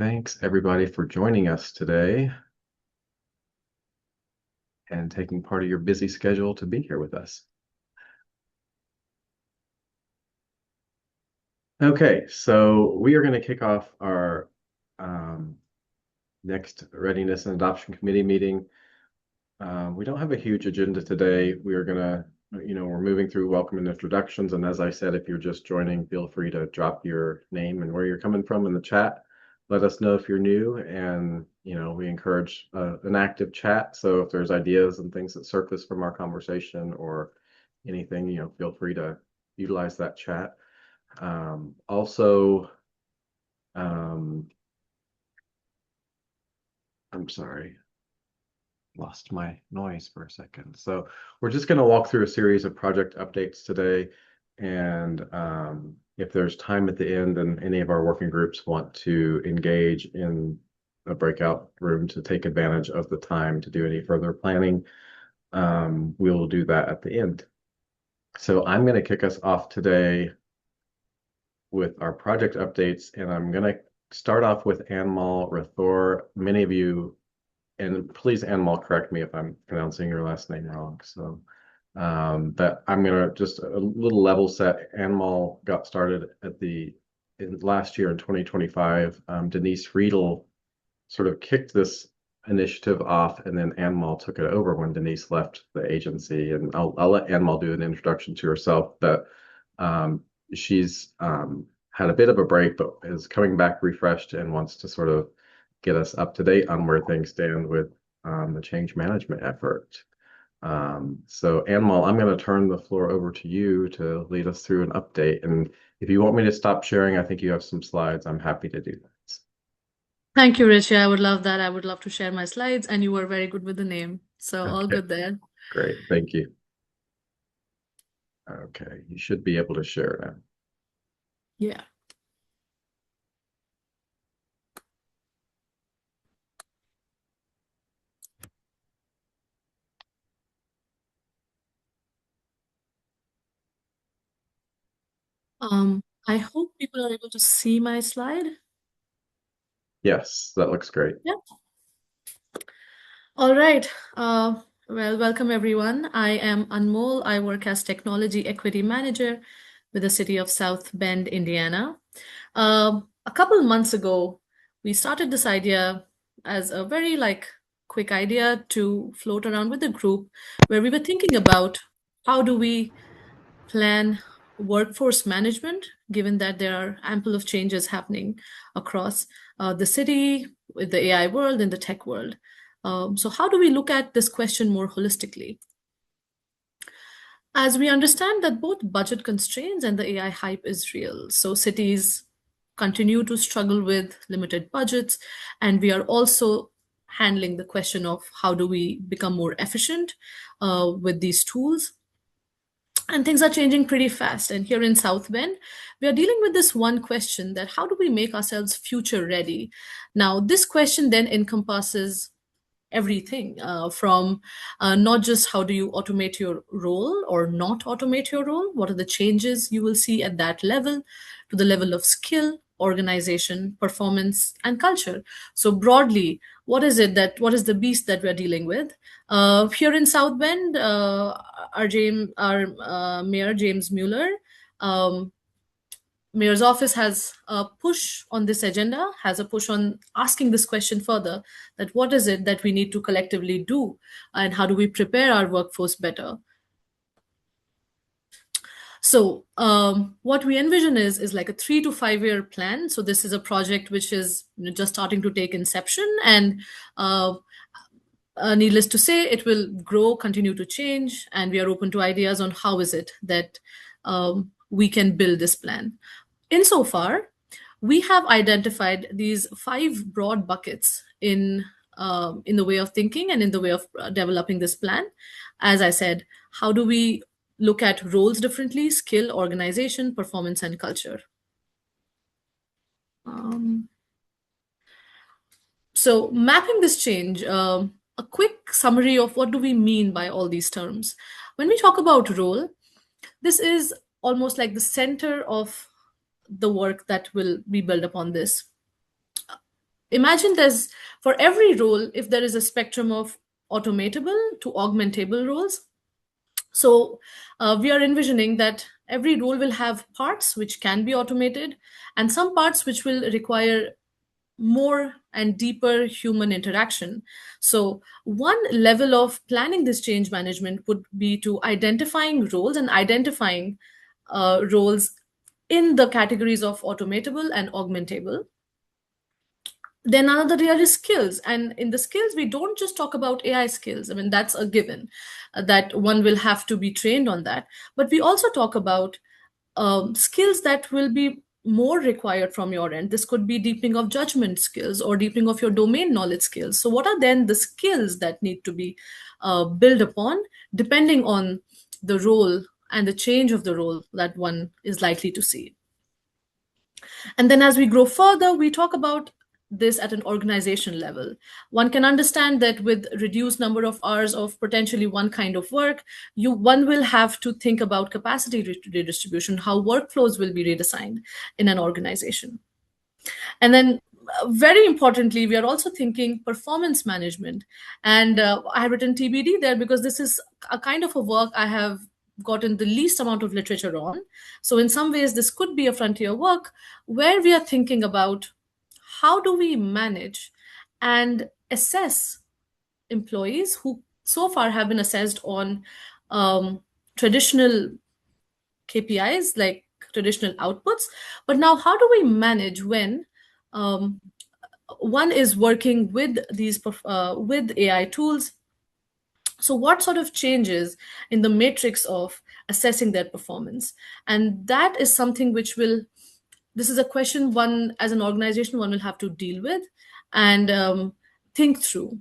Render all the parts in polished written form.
Thanks everybody for joining us today and taking part of your busy schedule to be here with us. Okay, so we are going to kick off our next Readiness and Adoption Committee meeting. We don't have a huge agenda today. We are going to, we're moving through welcome and introductions. And as I said, if you're just joining, feel free to drop your name and where you're coming from in the chat. Let us know if you're new, and we encourage an active chat. So if there's ideas and things that surface from our conversation or anything, feel free to utilize that chat. Also, I'm sorry, lost my noise for a second. So we're just going to walk through a series of project updates today. And if there's time at the end and any of our working groups want to engage in a breakout room to take advantage of the time to do any further planning, we'll do that at the end. So I'm going to kick us off today with our project updates, and I'm going to start off with Anmal Rathore. Many of you, and please, Anmal, correct me if I'm pronouncing your last name wrong. So, but I'm gonna just a little level set. Anmal got started at last year in 2025. Denise Friedel sort of kicked this initiative off, and then Anmal took it over when Denise left the agency. And I'll let Anmal do an introduction to herself, but she's had a bit of a break, but is coming back refreshed and wants to sort of get us up to date on where things stand with the change management effort. So Anmal, I'm going to turn the floor over to you to lead us through an update. And if you want me to stop sharing, I think you have some slides. I'm happy to do that. Thank you, Richie. I would love that. I would love to share my slides, and you were very good with the name. So all Okay, good there. great. Thank you. Okay, you should be able to share now. Yeah. I hope people are able to see my slide. Yes, that looks great. Yeah. All right. Well, welcome everyone. I am Anmol. I work as Technology Equity Manager with the city of South Bend, Indiana. A couple months ago, we started this idea as a very quick idea to float around with the group, where we were thinking about how do we plan workforce management, given that there are ample of changes happening across the city, with the AI world and the tech world. So how do we look at this question more holistically? As we understand that both budget constraints and the AI hype is real. So cities continue to struggle with limited budgets, and we are also handling the question of how do we become more efficient with these tools. And things are changing pretty fast. And here in South Bend, we are dealing with this one question, that how do we make ourselves future ready? Now, this question then encompasses everything from not just how do you automate your role or not automate your role, what are the changes you will see at that level, to the level of skill, organization, performance, and culture. So broadly, what is the beast that we're dealing with? Here in South Bend, our mayor, James Mueller, um, mayor's office has a push on this agenda, has a push on asking this question further, that what is it that we need to collectively do, and how do we prepare our workforce better? So what we envision is like a 3 to 5 year plan. So this is a project which is just starting to take inception, and needless to say, it will grow, continue to change, and we are open to ideas on how is it that we can build this plan. Insofar, we have identified these 5 broad buckets in the way of thinking and in the way of developing this plan. As I said, how do we look at roles differently, skill, organization, performance, and culture? So mapping this change, a quick summary of what do we mean by all these terms. When we talk about role, this is almost like the center of the work that will be built upon this. Imagine there's, for every role, if there is a spectrum of automatable to augmentable roles. So we are envisioning that every role will have parts which can be automated and some parts which will require more and deeper human interaction. So one level of planning this change management would be to identifying roles and identifying roles in the categories of automatable and augmentable. Then another area is skills, and in the skills we don't just talk about AI skills. I mean, that's a given, that one will have to be trained on that, but we also talk about skills that will be more required from your end. This could be deepening of judgment skills or deepening of your domain knowledge skills. So what are then the skills that need to be built upon depending on the role and the change of the role that one is likely to see? And then as we grow further, we talk about this at an organization level. One can understand that with reduced number of hours of potentially one kind of work, one will have to think about capacity redistribution, how workflows will be redesigned in an organization. And then very importantly, we are also thinking performance management. And I have written TBD there because this is a kind of a work I have gotten the least amount of literature on. So in some ways, this could be a frontier work where we are thinking about how do we manage and assess employees who so far have been assessed on traditional KPIs, like traditional outputs. But now, how do we manage when um, one is working with these with AI tools? So what sort of changes in the matrix of assessing their performance? And that is something which will, this is a question one as an organization one will have to deal with and think through.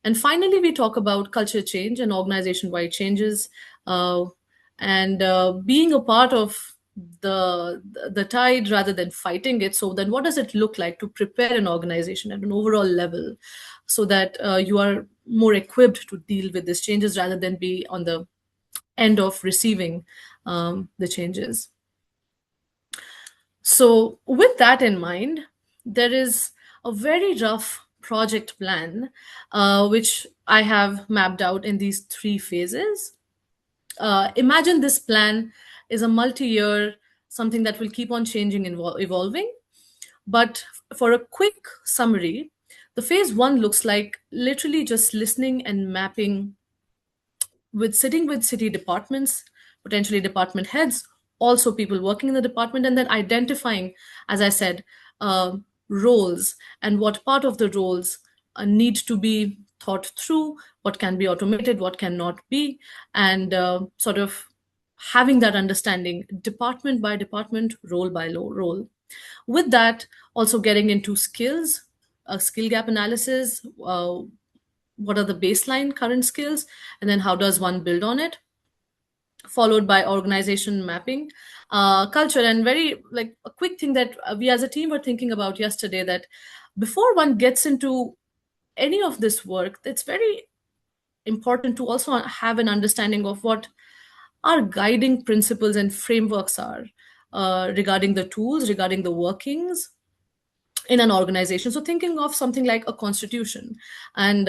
And finally, we talk about culture change and organization-wide changes, uh, and being a part of the tide rather than fighting it. So then, what does it look like to prepare an organization at an overall level, so that you are more equipped to deal with these changes rather than be on the end of receiving the changes? So, with that in mind, there is a very rough project plan, which I have mapped out in these three phases. Imagine this plan is a multi year, something that will keep on changing and evolving. But for a quick summary, the phase one looks like literally just listening and mapping with sitting with city departments, potentially department heads, also people working in the department, and then identifying, as I said, roles and what part of the roles need to be thought through, what can be automated, what cannot be, and sort of having that understanding department by department, role by role. With that, also getting into skills, skill gap analysis, what are the baseline current skills, and then how does one build on it, followed by organization mapping, culture. And very like a quick thing that we as a team were thinking about yesterday, that before one gets into any of this work, it's very important to also have an understanding of what our guiding principles and frameworks are, regarding the tools, regarding the workings in an organization. So thinking of something like a constitution and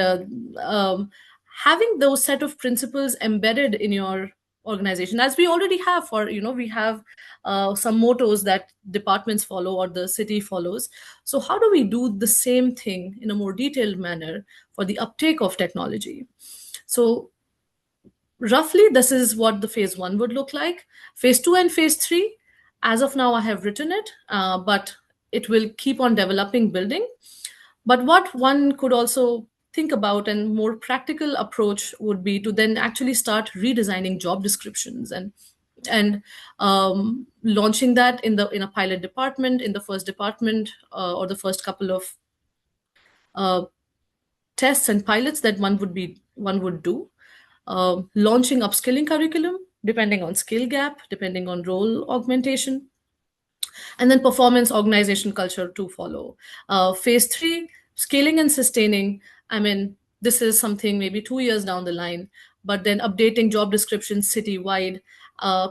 um, having those set of principles embedded in your organization, as we already have for, we have some mottos that departments follow or the city follows. So how do we do the same thing in a more detailed manner for the uptake of technology? So roughly, this is what the phase one would look like. Phase two and phase three, as of now, I have written it, but it will keep on developing, building. But what one could also think about and more practical approach would be to then actually start redesigning job descriptions and launching that in a pilot department, in the first department, or the first couple of uh, tests and pilots that one would do, launching upskilling curriculum depending on skill gap, depending on role augmentation, and then performance organization culture to follow. Phase three, scaling and sustaining. I mean, this is something maybe 2 years down the line, but then updating job descriptions citywide,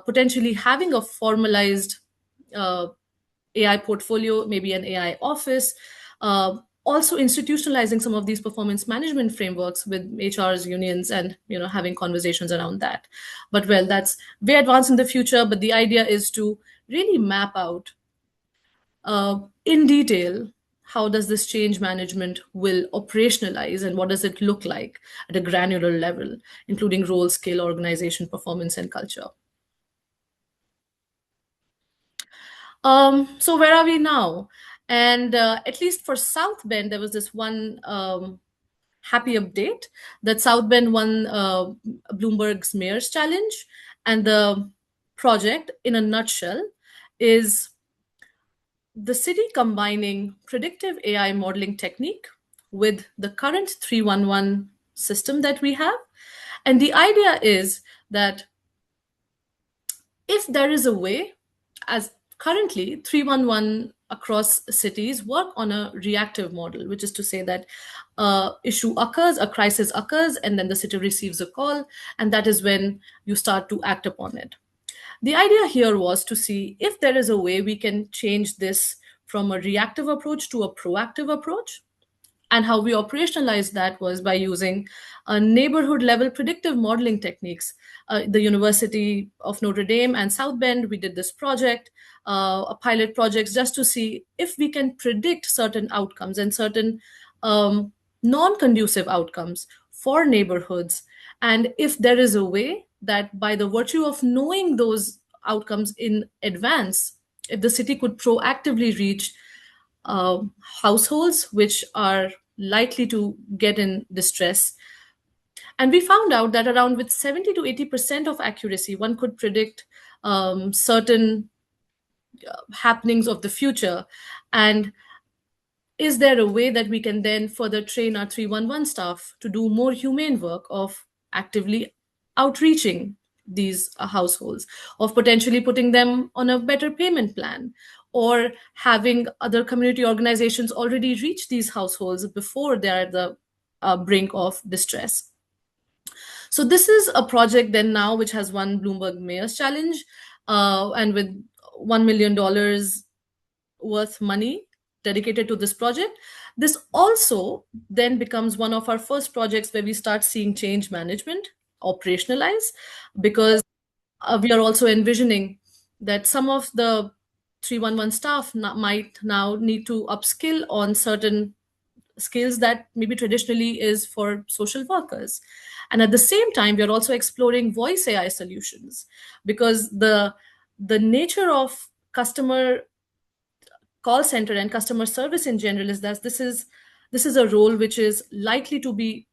potentially having a formalized uh, AI portfolio, maybe an AI office, also institutionalizing some of these performance management frameworks with HR's unions and having conversations around that. But well, that's way advanced in the future. But the idea is to really map out in detail how does this change management will operationalize and what does it look like at a granular level, including role, scale, organization, performance, and culture. So where are we now? And at least for South Bend, there was this one happy update that South Bend won Bloomberg's Mayor's Challenge. And the project, in a nutshell, is the city combining predictive AI modeling technique with the current 311 system that we have. And the idea is that if there is a way, as currently 311 across cities work on a reactive model, which is to say that issue occurs, a crisis occurs, and then the city receives a call, and that is when you start to act upon it. The idea here was to see if there is a way we can change this from a reactive approach to a proactive approach. And how we operationalized that was by using neighborhood level predictive modeling techniques. The University of Notre Dame and South Bend, we did this project, a pilot projects, just to see if we can predict certain outcomes and certain non-conducive outcomes for neighborhoods. And if there is a way that by the virtue of knowing those outcomes in advance, if the city could proactively reach households which are likely to get in distress. And we found out that around with 70 to 80% of accuracy, one could predict certain happenings of the future. And is there a way that we can then further train our 311 staff to do more humane work of actively outreaching these households, of potentially putting them on a better payment plan, or having other community organizations already reach these households before they're at the brink of distress. So this is a project then now which has won Bloomberg Mayor's Challenge, and with $1 million worth money dedicated to this project. This also then becomes one of our first projects where we start seeing change management operationalize, because we are also envisioning that some of the 311 staff might now need to upskill on certain skills that maybe traditionally is for social workers. And at the same time, we are also exploring voice AI solutions, because the nature of customer call center and customer service in general is that this is a role which is likely to be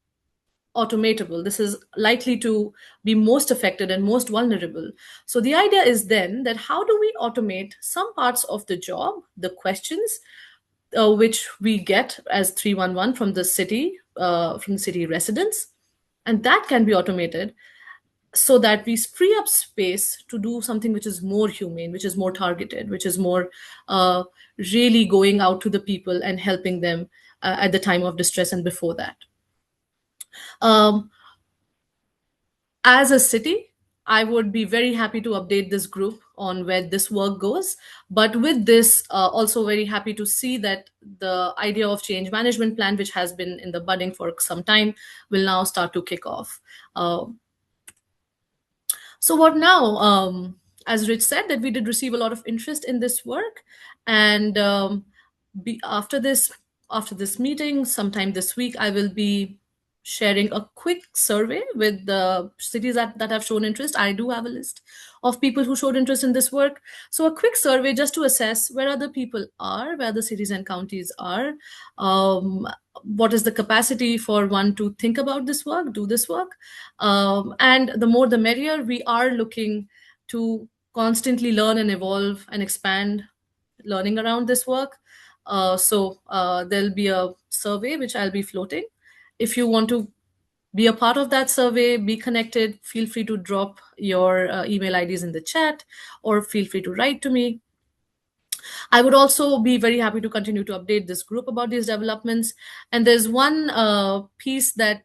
automatable. This is likely to be most affected and most vulnerable. So the idea is then that how do we automate some parts of the job, the questions which we get as 311 from the city residents, and that can be automated so that we free up space to do something which is more humane, which is more targeted, which is more really going out to the people and helping them at the time of distress and before that. As a city, I would be very happy to update this group on where this work goes. But with this, also very happy to see that the idea of change management plan, which has been in the budding for some time, will now start to kick off. So what now? As Rich said, that we did receive a lot of interest in this work. And after this meeting, sometime this week, I will be sharing a quick survey with the cities that have shown interest. I do have a list of people who showed interest in this work. So a quick survey just to assess where other people are, where the cities and counties are, what is the capacity for one to think about this work, do this work. And the more the merrier. We are looking to constantly learn and evolve and expand learning around this work. So there'll be a survey which I'll be floating. If you want to be a part of that survey, be connected, feel free to drop your email IDs in the chat, or feel free to write to me. I would also be very happy to continue to update this group about these developments. And there's one piece that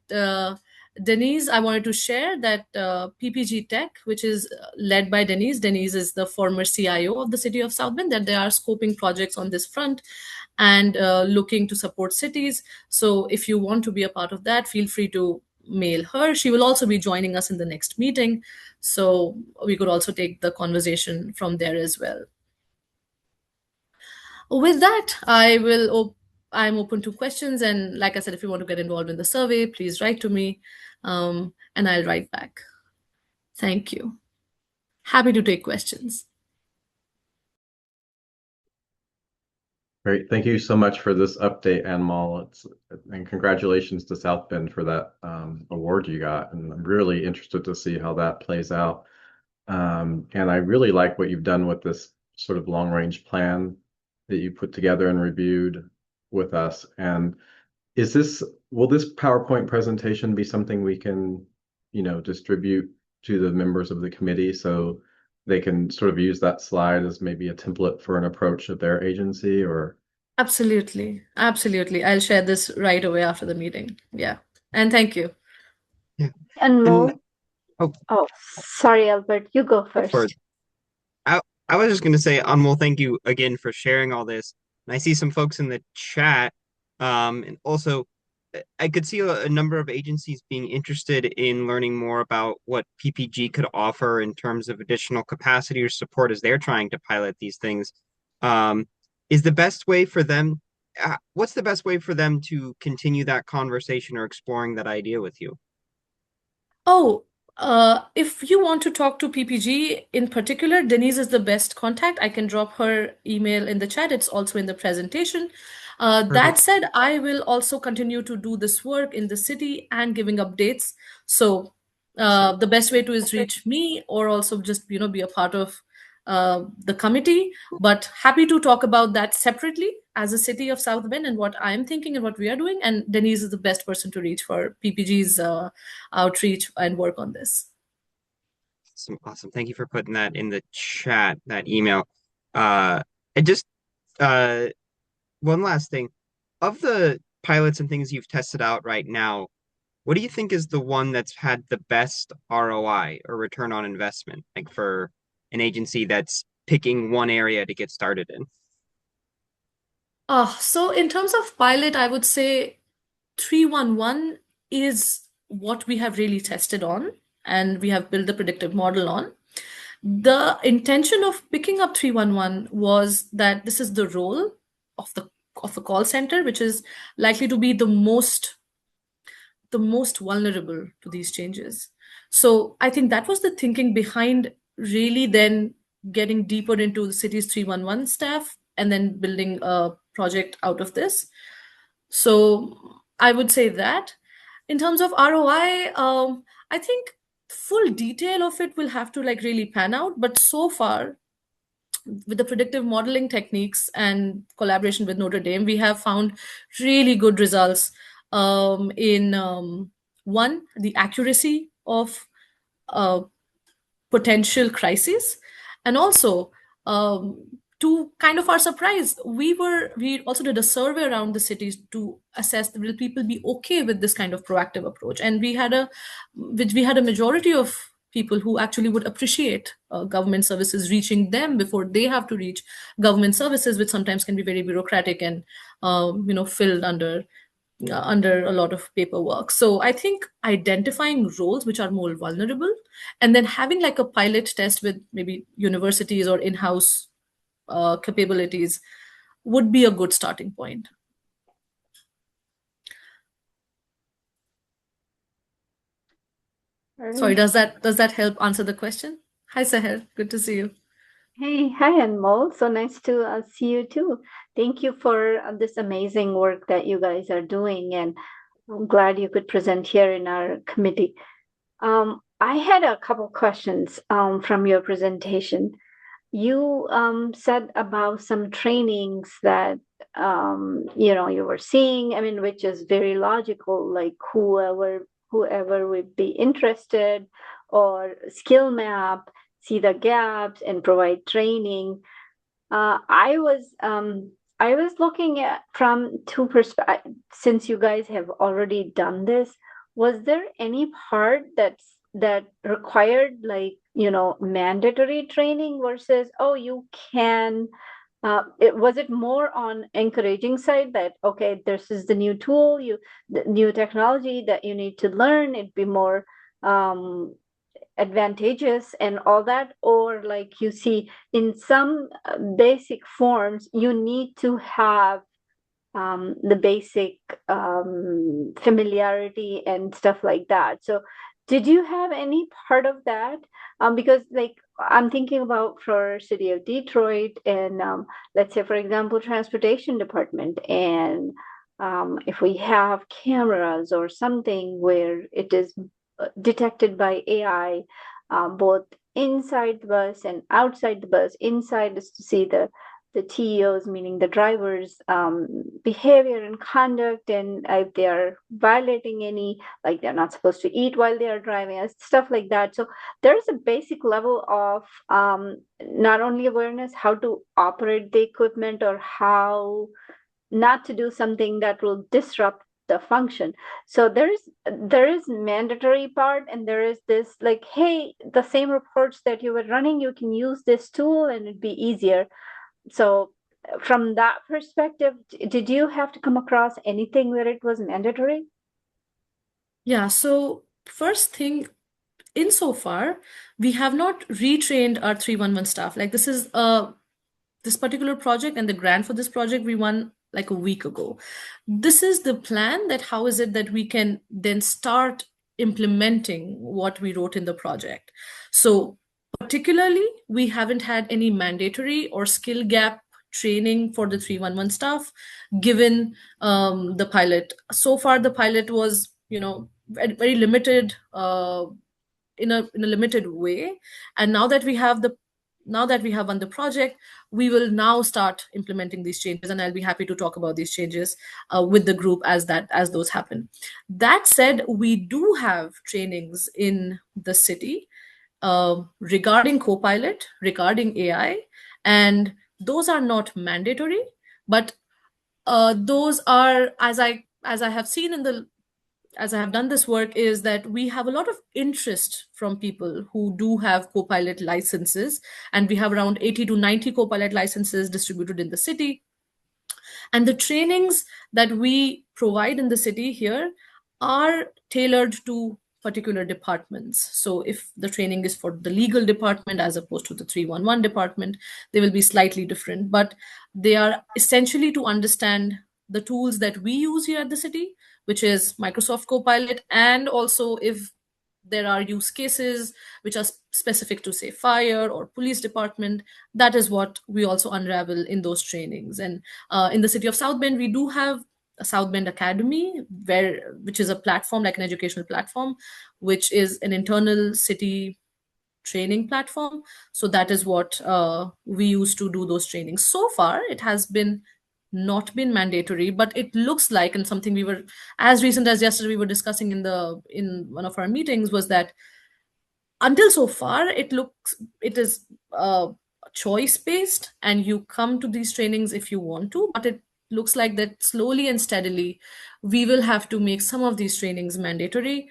Denise, I wanted to share, that PPG Tech, which is led by Denise. Denise is the former CIO of the city of South Bend, that they are scoping projects on this front. and looking to support cities. So if you want to be a part of that, feel free to mail her. She will also be joining us in the next meeting. So we could also take the conversation from there as well. With that, I'm open to questions. And like I said, if you want to get involved in the survey, please write to me, and I'll write back. Thank you. Happy to take questions. Great. Thank you so much for this update, Anmol. And congratulations to South Bend for that award you got. And I'm really interested to see how that plays out. And I really like what you've done with this sort of long range plan that you put together and reviewed with us. And will this PowerPoint presentation be something we can, distribute to the members of the committee so they can sort of use that slide as maybe a template for an approach of their agency? Or Absolutely. Absolutely. I'll share this right away after the meeting. Yeah. And thank you. Yeah. And Mo, oh, sorry, Albert, you go first. for I was just going to say, Anmol, thank you again for sharing all this. And I see some folks in the chat. And also, I could see a number of agencies being interested in learning more about what PPG could offer in terms of additional capacity or support as they're trying to pilot these things. Is the best way for them, what's the best way for them to continue that conversation or exploring that idea with you? Oh, if you want to talk to PPG in particular, Denise is the best contact. I can drop her email in the chat. It's also in the presentation. That Perfect. said, I will also continue to do this work in the city and giving updates. So the best way to is reach me, or also just be a part of the committee. But happy to talk about that separately as a city of South Bend and what I'm thinking and what we are doing. And Denise is the best person to reach for PPG's outreach and work on this. Awesome. Thank you for putting that in the chat, that email. And just one last thing. Of the pilots and things you've tested out right now, what do you think is the one that's had the best ROI or return on investment, like for an agency that's picking one area to get started in? So in terms of pilot, I would say 311 is what we have really tested on, and we have built the predictive model on. The intention of picking up 311 was that this is the role of the call center, which is likely to be the most vulnerable to these changes. So I think that was the thinking behind really then getting deeper into the city's 311 staff and then building a project out of this. So I would say that. In terms of ROI, I think full detail of it will have to really pan out. But so far, with the predictive modeling techniques and collaboration with Notre Dame, we have found really good results in one, the accuracy of potential crises, and also to kind of our surprise, we also did a survey around the cities to assess will people be okay with this kind of proactive approach, and we had a majority of people who actually would appreciate government services reaching them before they have to reach government services, which sometimes can be very bureaucratic and filled under a lot of paperwork. So I think identifying roles which are more vulnerable and then having a pilot test with maybe universities or in-house capabilities would be a good starting point. Sorry, does that help answer the question? Hi, Sahel. Good to see you. Hey, hi, Anmol. So nice to see you too. Thank you for this amazing work that you guys are doing, and I'm glad you could present here in our committee. I had a couple questions from your presentation. You said about some trainings that you were seeing. I mean, which is very logical. Like whoever would be interested, or skill map, see the gaps, and provide training. I was looking at from two perspectives. Since you guys have already done this, was there any part that required mandatory training versus you can Was it more on encouraging side that, okay, this is the new tool, the new technology that you need to learn, it'd be more advantageous and all that, or like you see in some basic forms you need to have the basic familiarity and stuff like that. So did you have any part of that? Because like I'm thinking about for city of Detroit and let's say for example transportation department, and if we have cameras or something where it is detected by AI, both inside the bus and outside the bus. Inside is to see the TEOs, meaning the drivers' behavior and conduct, and if they are violating any, like they're not supposed to eat while they are driving, stuff like that. So there's a basic level of not only awareness, how to operate the equipment or how not to do something that will disrupt the function. So there is mandatory part, and there is this like, hey, the same reports that you were running, you can use this tool and it'd be easier. So from that perspective, did you have to come across anything where it was mandatory? Yeah, so first thing, insofar, we have not retrained our 311 staff. Like this particular project and the grant for this project we won like a week ago. This is the plan, that how is it that we can then start implementing what we wrote in the project. So particularly, we haven't had any mandatory or skill gap training for the 311 staff, given the pilot. So far, the pilot was, very limited, in a limited way. And now that we have won the project, we will now start implementing these changes, and I'll be happy to talk about these changes with the group as those happen. That said, we do have trainings in the city regarding Copilot, regarding AI, and those are not mandatory, but those are, as I have seen as I have done this work, is that we have a lot of interest from people who do have Copilot licenses, and we have around 80 to 90 Copilot licenses distributed in the city. And the trainings that we provide in the city here are tailored to particular departments. So if the training is for the legal department as opposed to the 311 department, they will be slightly different, but they are essentially to understand the tools that we use here at the city, which is Microsoft Copilot, and also if there are use cases which are specific to, say, fire or police department, that is what we also unravel in those trainings. And in the city of South Bend, we do have a South Bend Academy, which is a platform, like an educational platform, which is an internal city training platform. So that is what we use to do those trainings. So far, it has not been mandatory, but it looks like, and something we were, as recent as yesterday, we were discussing in one of our meetings, was that until so far it is choice based, and you come to these trainings if you want to, but it looks like that slowly and steadily we will have to make some of these trainings mandatory,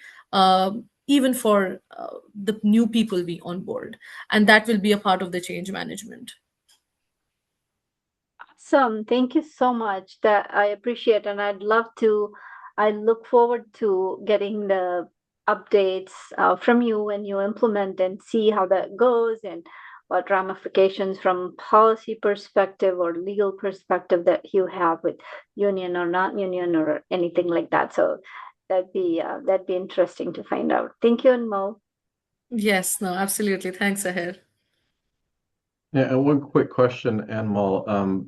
even for the new people we onboard, and that will be a part of the change management. Awesome. Thank you so much. That I appreciate, and I look forward to getting the updates from you when you implement and see how that goes and what ramifications from policy perspective or legal perspective that you have with union or not union or anything like that. So that'd be interesting to find out. Thank you, Anmol. Yes, no, absolutely. Thanks, Aher. Yeah, and one quick question, Anmol.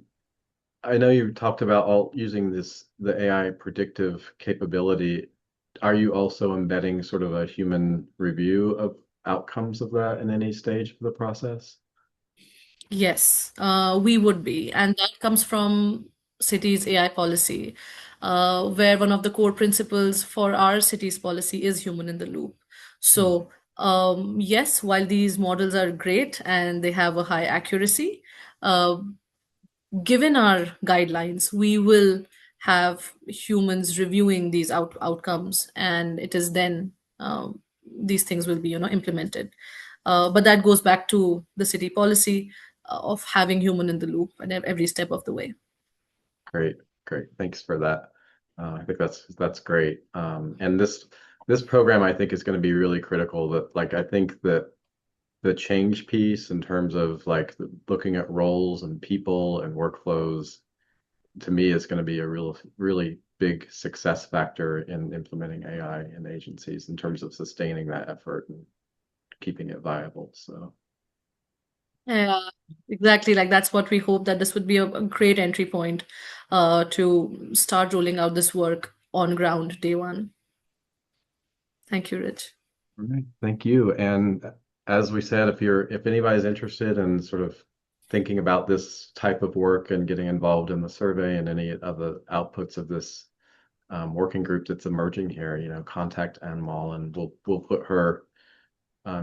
I know you talked about using the AI predictive capability. Are you also embedding sort of a human review of outcomes of that in any stage of the process? Yes, we would be. And that comes from city's AI policy, where one of the core principles for our city's policy is human in the loop. So, yes, while these models are great and they have a high accuracy, given our guidelines, we will have humans reviewing these outcomes, and it is then these things will be, implemented. But that goes back to the city policy. of having human in the loop at every step of the way. Great, great. Thanks for that. I think that's great. And this program I think is going to be really critical. That like I think that the change piece in terms of like looking at roles and people and workflows to me is going to be a really big success factor in implementing AI in agencies in terms of sustaining that effort and keeping it viable. So Yeah, exactly. Like that's what we hope, that this would be a great entry point to start rolling out this work on ground day one. Thank you, Rich. all right, thank you. And as we said, if anybody's interested in sort of thinking about this type of work and getting involved in the survey and any of the outputs of this working group that's emerging here, contact Anmol, and we'll put her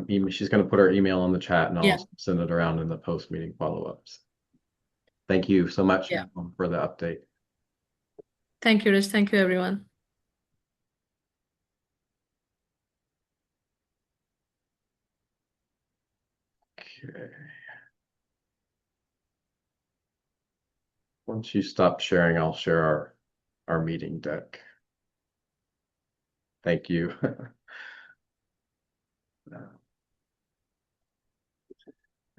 email. She's going to put her email in the chat, and I'll Yeah. send it around in the post-meeting follow-ups. Thank you so much Yeah. for the update. Thank you, Rich. Thank you, everyone. Okay. Once you stop sharing, I'll share our meeting deck. Thank you.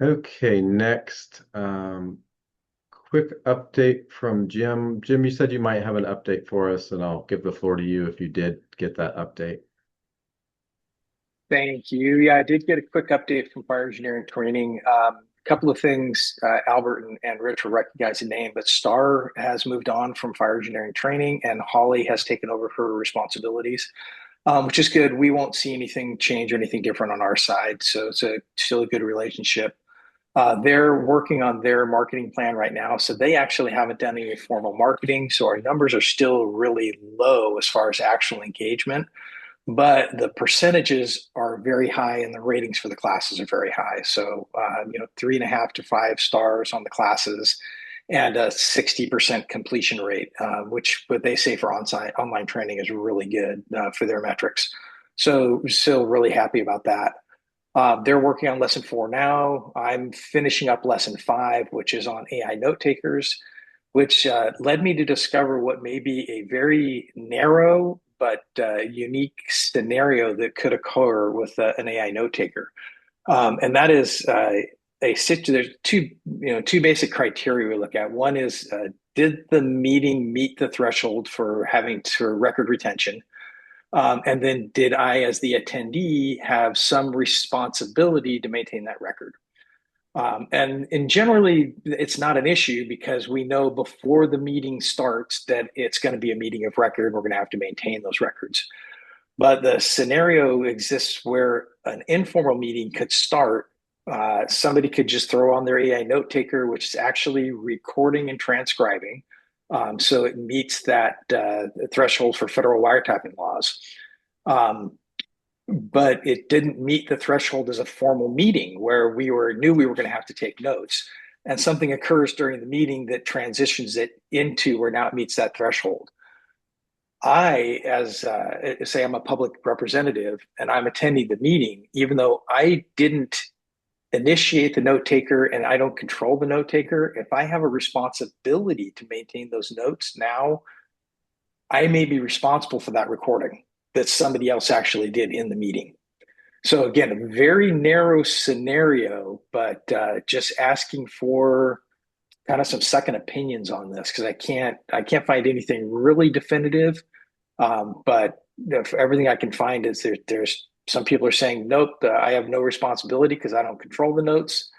Okay, next, quick update from Jim. Jim, you said you might have an update for us, and I'll give the floor to you if you did get that update. Thank you. Yeah, I did get a quick update from fire engineering training. A couple of things, Albert and Rich will recognize the name, but Star has moved on from fire engineering training, and Holly has taken over her responsibilities, which is good. We won't see anything change or anything different on our side, so it's still a good relationship. They're working on their marketing plan right now, so they actually haven't done any formal marketing, so our numbers are still really low as far as actual engagement. But the percentages are very high and the ratings for the classes are very high. So, 3.5 to 5 stars on the classes and a 60% completion rate, which what they say for online training is really good for their metrics. So still really happy about that. They're working on lesson 4 now. I'm finishing up lesson 5, which is on AI note takers, which led me to discover what may be a very narrow but unique scenario that could occur with an AI note taker. And that is there's two basic criteria we look at. One is, did the meeting meet the threshold for having record retention? And then did I, as the attendee, have some responsibility to maintain that record? And generally, it's not an issue because we know before the meeting starts that it's going to be a meeting of record. We're going to have to maintain those records. But the scenario exists where an informal meeting could start. Somebody could just throw on their AI note taker, which is actually recording and transcribing. So it meets that threshold for federal wiretapping laws. But it didn't meet the threshold as a formal meeting where knew we were going to have to take notes. And something occurs during the meeting that transitions it into where now it meets that threshold. I, as say I'm a public representative and I'm attending the meeting, even though I didn't initiate the note taker and I don't control the note taker, if I have a responsibility to maintain those notes now, I may be responsible for that recording that somebody else actually did in the meeting. So again, a very narrow scenario, but just asking for kind of some second opinions on this because I can't find anything really definitive. But everything I can find is there's some people are saying, nope, I have no responsibility because I don't control the notes.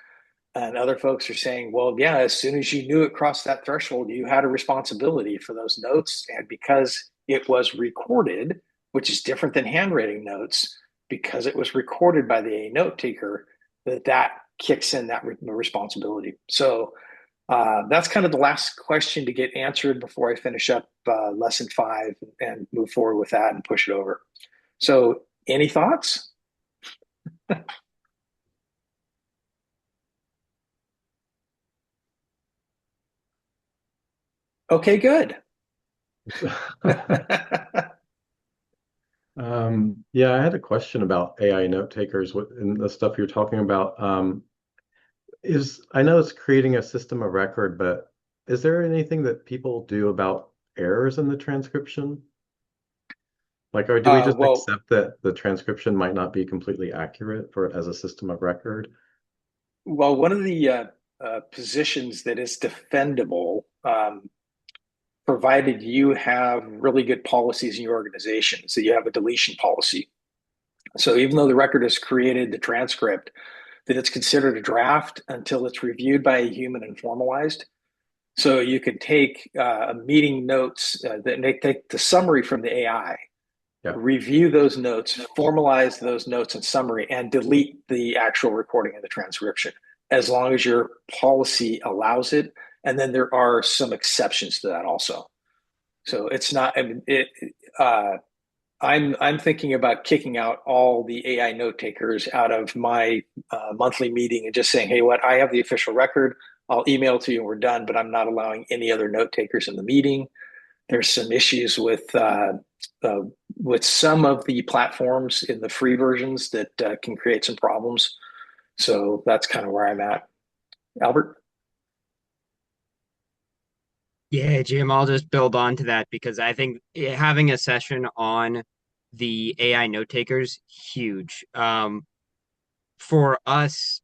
And other folks are saying, well, yeah, as soon as you knew it crossed that threshold, you had a responsibility for those notes. And because it was recorded, which is different than handwriting notes, because it was recorded by the note taker, that kicks in that responsibility. So that's kind of the last question to get answered before I finish up lesson 5 and move forward with that and push it over. So any thoughts? Okay, good. Yeah, I had a question about AI note takers and the stuff you're talking about. I know it's creating a system of record, but is there anything that people do about errors in the transcription? Like, or do we just Well, accept that the transcription might not be completely accurate for as a system of record? one of the positions that is defendable, provided you have really good policies in your organization, so you have a deletion policy. So even though the record has created the transcript, that it's considered a draft until it's reviewed by a human and formalized. So you can take meeting notes, they take the summary from the AI, Yeah. review those notes, formalize those notes in summary, and delete the actual recording of the transcription, as long as your policy allows it. And then there are some exceptions to that also. So it's not, I mean, I'm thinking about kicking out all the AI note takers out of my monthly meeting and just saying, hey, what, I have the official record. I'll email it to you and we're done, but I'm not allowing any other note takers in the meeting. There's some issues with some of the platforms in the free versions that can create some problems. So that's kind of where I'm at. Albert? Yeah, Jim, I'll just build on to that because I think having a session on the AI note takers, huge. For us,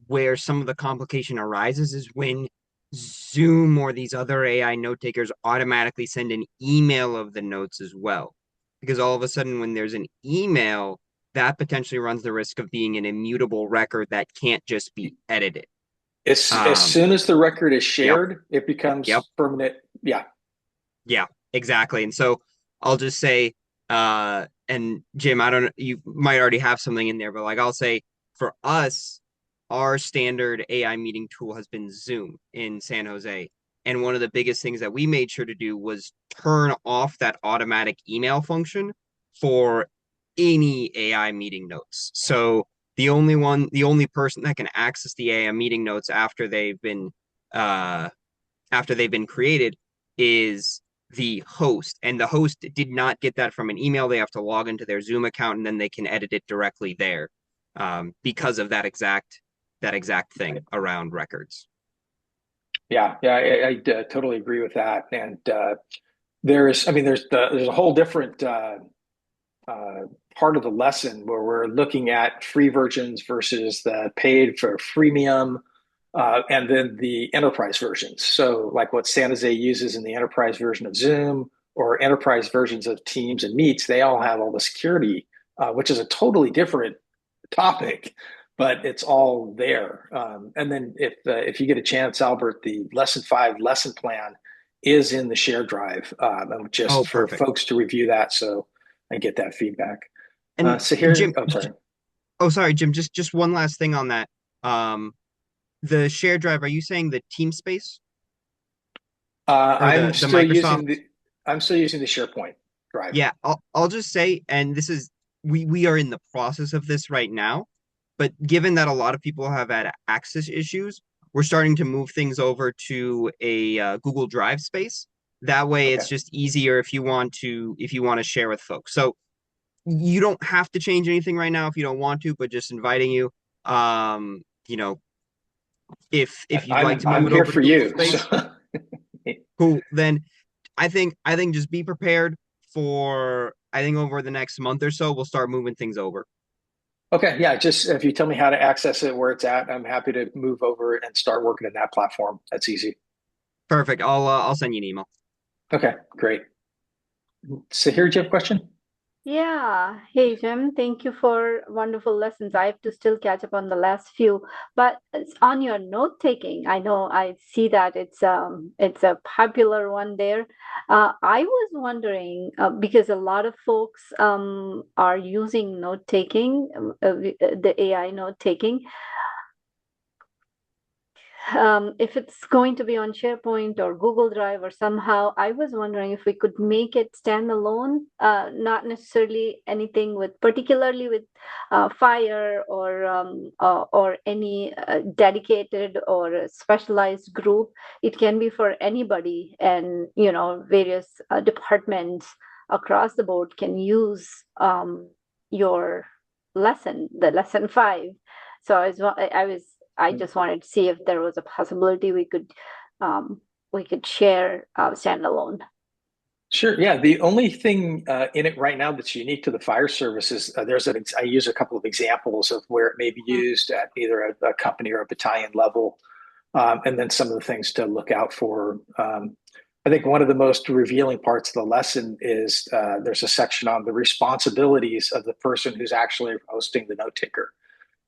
where some of the complication arises is when Zoom or these other AI note takers automatically send an email of the notes as well. Because all of a sudden, when there's an email, that potentially runs the risk of being an immutable record that can't just be edited. As soon as the record is Yep. shared, it becomes Yep. permanent. Yeah. Yeah, exactly. And so I'll just say, and Jim, I don't know, you might already have something in there, but like I'll say for us, our standard AI meeting tool has been Zoom in San Jose. And one of the biggest things that we made sure to do was turn off that automatic email function for any AI meeting notes. So the only person that can access the AI meeting notes after they've been created is the host. And the host did not get that from an email. They have to log into their Zoom account and then they can edit it directly there because of that exact thing around records. Yeah, I totally agree with that. And there's a whole different part of the lesson where we're looking at free versions versus the paid for freemium, and then the enterprise versions. So like what San Jose uses in the enterprise version of Zoom or enterprise versions of Teams and Meets, they all have all the security, which is a totally different topic, but it's all there. And then if you get a chance, Albert, the lesson 5 lesson plan is in the share drive, just for Perfect. folks to review that so I get that feedback. And So here, Jim, I'm sorry. sorry, Jim, just one last thing on that. The share drive, are you saying the team space? I'm The still Microsoft? using the SharePoint drive. Yeah, I'll just say, and this is we are in the process of this right now, but given that a lot of people have had access issues, we're starting to move things over to a Google Drive space. That way, Okay. it's just easier if you want to share with folks. So you don't have to change anything right now if you don't want to, but just inviting you. You know, if you'd like to I'm move it here over for to Google you. Space, So. cool. Then I think just be prepared for I think over the next month or so we'll start moving things over. Okay, yeah, just if you tell me how to access it, where it's at, I'm happy to move over and start working in that platform. That's easy. Perfect. I'll send you an email. Okay, great. So here, do you have a question? Yeah. Hey, Jim, thank you for wonderful lessons. I have to still catch up on the last few, but it's on your note taking. I know I see that it's a popular one there. I was wondering because a lot of folks are using note taking, the AI note taking. If it's going to be on SharePoint or Google Drive or somehow, I was wondering if we could make it standalone, not necessarily anything with, particularly with Fire or any dedicated or specialized group. It can be for anybody, and various departments across the board can use your lesson, the lesson 5. So I was I just wanted to see if there was a possibility we could share standalone. Sure. Yeah. The only thing in it right now that's unique to the fire service is I use a couple of examples of where it may be used at either a company or a battalion level, and then some of the things to look out for. I think one of the most revealing parts of the lesson is there's a section on the responsibilities of the person who's actually hosting the note taker.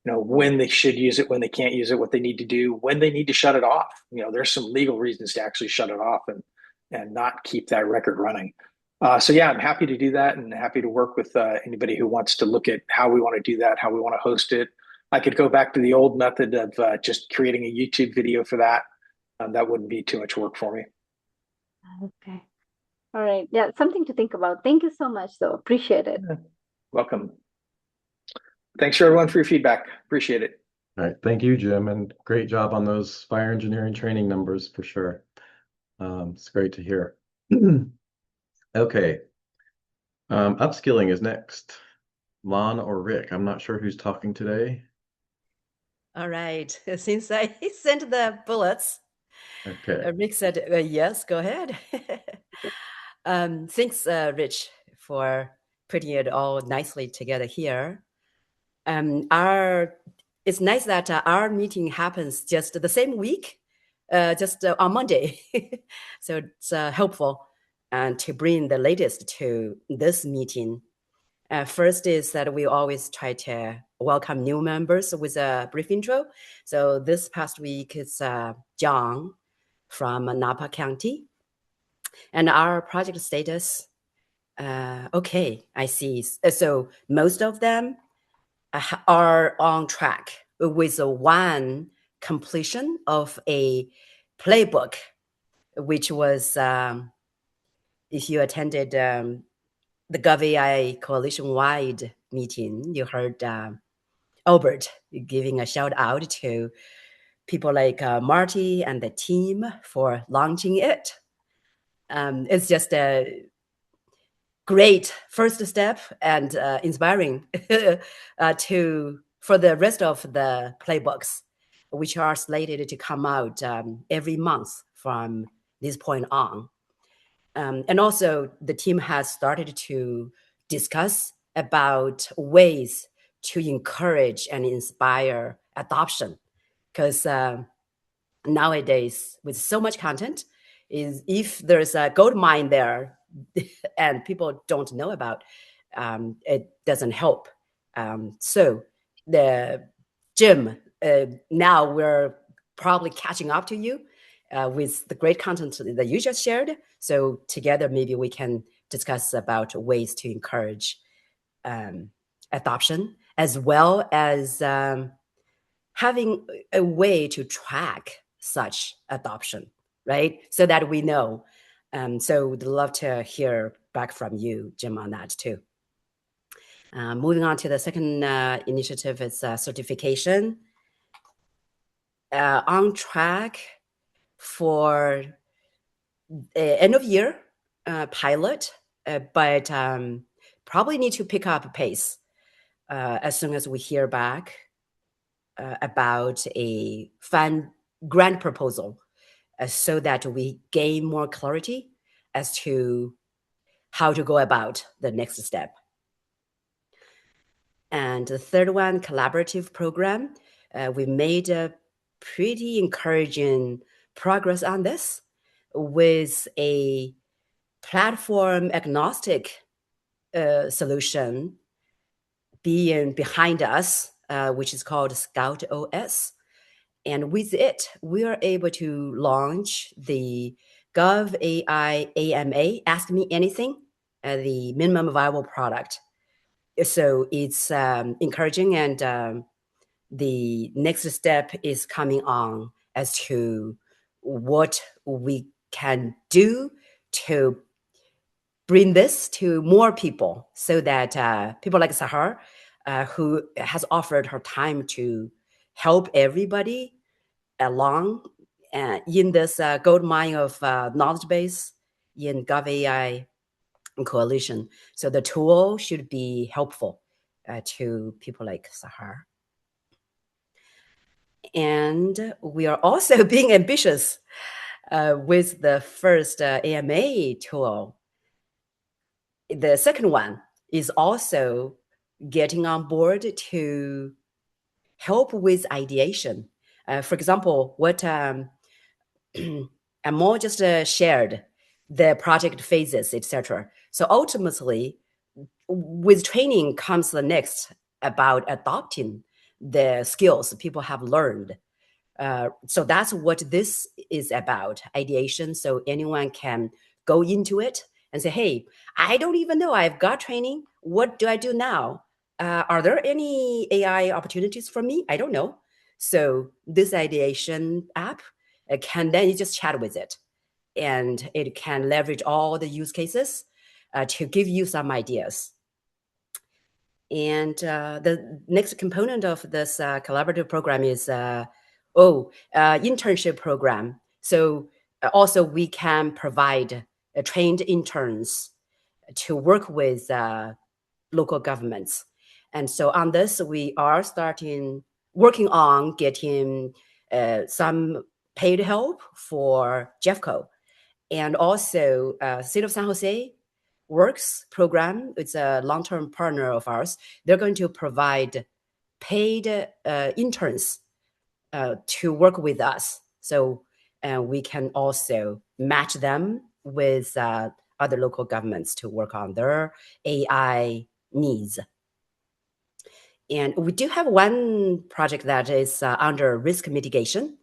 When they should use it, when they can't use it, what they need to do, when they need to shut it off. There's some legal reasons to actually shut it off and not keep that record running. So yeah, I'm happy to do that and happy to work with anybody who wants to look at how we want to do that, how we want to host it. I could go back to the old method of just creating a YouTube video for that. That wouldn't be too much work for me. Okay. All right. Yeah, something to think about. Thank you so much, though. Appreciate it. Welcome. Thanks everyone for your feedback. Appreciate it. All right. Thank you, Jim. And great job on those fire engineering training numbers for sure. It's great to hear. Okay. Upskilling is next. Lon or Rick? I'm not sure who's talking today. All right. Since I sent the bullets, Okay. Rick said, yes, go ahead. Thanks, Rich, for putting it all nicely together here. It's nice that our meeting happens just the same week, just on Monday. So it's helpful to bring the latest to this meeting. First is that we always try to welcome new members with a brief intro. So this past week is John from Napa County. And our project status, okay, I see. So most of them are on track with one completion of a playbook, which was, if you attended the GovAI Coalition wide meeting, you heard Albert giving a shout out to people like Marty and the team for launching it. It's just a great first step and inspiring for the rest of the playbooks, which are slated to come out every month from this point on. And also the team has started to discuss about ways to encourage and inspire adoption, because nowadays with so much content, if there's a gold mine there and people don't know about, it doesn't help. So Jim, now we're probably catching up to you with the great content that you just shared. So together, maybe we can discuss about ways to encourage adoption, as well as having a way to track such adoption, right? So that we know. So we'd love to hear back from you, Jim, on that too. Moving on to the second initiative is certification. On track for end of year pilot, but probably need to pick up pace as soon as we hear back about a grant proposal, so that we gain more clarity as to how to go about the next step. And the third one, collaborative program. We made a pretty encouraging progress on this with a platform agnostic solution being behind us, which is called Scout OS. And with it, we are able to launch the GovAI AMA, Ask Me Anything, the minimum viable product. So it's encouraging, and the next step is coming on as to what we can do to bring this to more people, so that people like Sahar, who has offered her time to help everybody along in this gold mine of knowledge base in GovAI Coalition. So the tool should be helpful to people like Sahar. And we are also being ambitious with the first AMA tool. The second one is also getting on board to help with ideation. For example, what Amol just shared, the project phases, etc. So ultimately, with training comes the next about adopting the skills people have learned. So that's what this is about, ideation. So anyone can go into it and say, hey, I don't even know, I've got training. What do I do now? Are there any AI opportunities for me? I don't know. So this ideation app can then you just chat with it, and it can leverage all the use cases to give you some ideas. And the next component of this collaborative program is internship program. So also we can provide trained interns to work with local governments. And so on this, we are working on getting some paid help for Jeffco. And also City of San Jose Works program. It's a long-term partner of ours. They're going to provide paid interns to work with us. So we can also match them with other local governments to work on their AI needs. And we do have one project that is under risk mitigation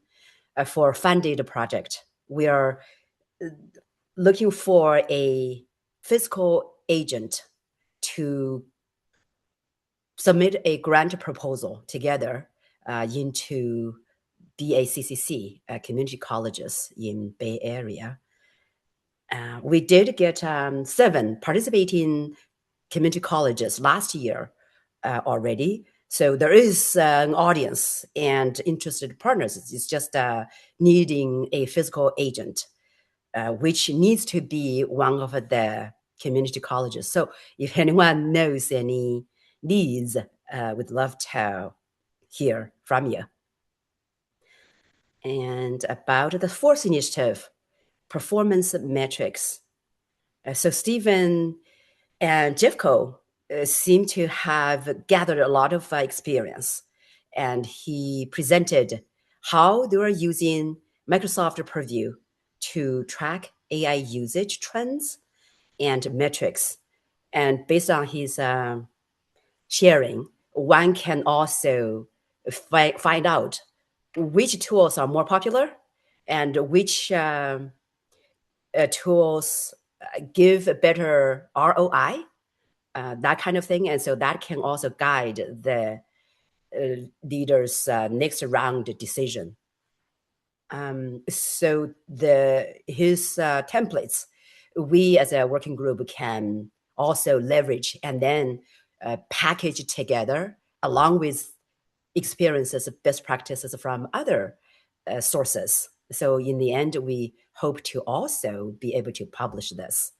for funded project. We are looking for a fiscal agent to submit a grant proposal together into BACCC, community colleges in Bay Area. We did get 7 participating community colleges last year already. So there is an audience and interested partners. It's just needing a fiscal agent, which needs to be one of the community colleges. So if anyone knows any needs, we'd love to hear from you. And about the fourth initiative, performance metrics. So Stephen and Jeffco seem to have gathered a lot of experience. And he presented how they are using Microsoft Purview to track AI usage trends and metrics. And based on his sharing, one can also find out which tools are more popular and which tools give a better ROI, that kind of thing. And so that can also guide the leader's next round decision. So his templates, we as a working group can also leverage and then package together along with experiences, best practices from other sources. So in the end, we hope to also be able to publish this.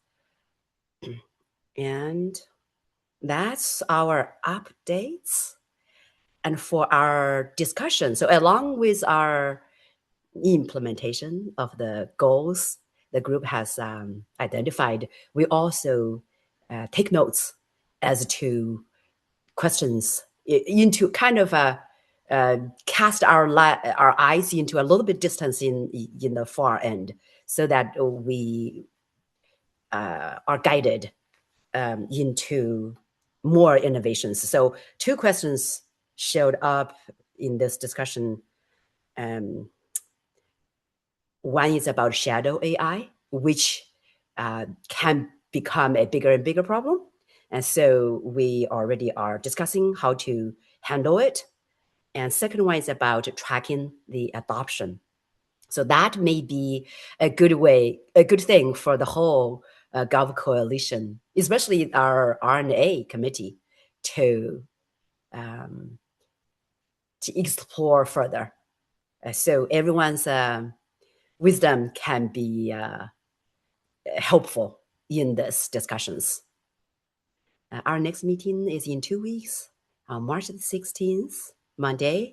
And that's our updates. And for our discussion, so along with our implementation of the goals the group has identified, we also take notes as to questions into kind of cast our eyes into a little bit distance in the far end, so that we are guided into more innovations. So 2 questions showed up in this discussion. One is about shadow AI, which can become a bigger and bigger problem. And so we already are discussing how to handle it. And second one is about tracking the adoption. So that may be a good thing for the whole GovAI Coalition, especially our R&A committee, to explore further. So everyone's wisdom can be helpful in these discussions. Our next meeting is in 2 weeks, on March the 16th, Monday.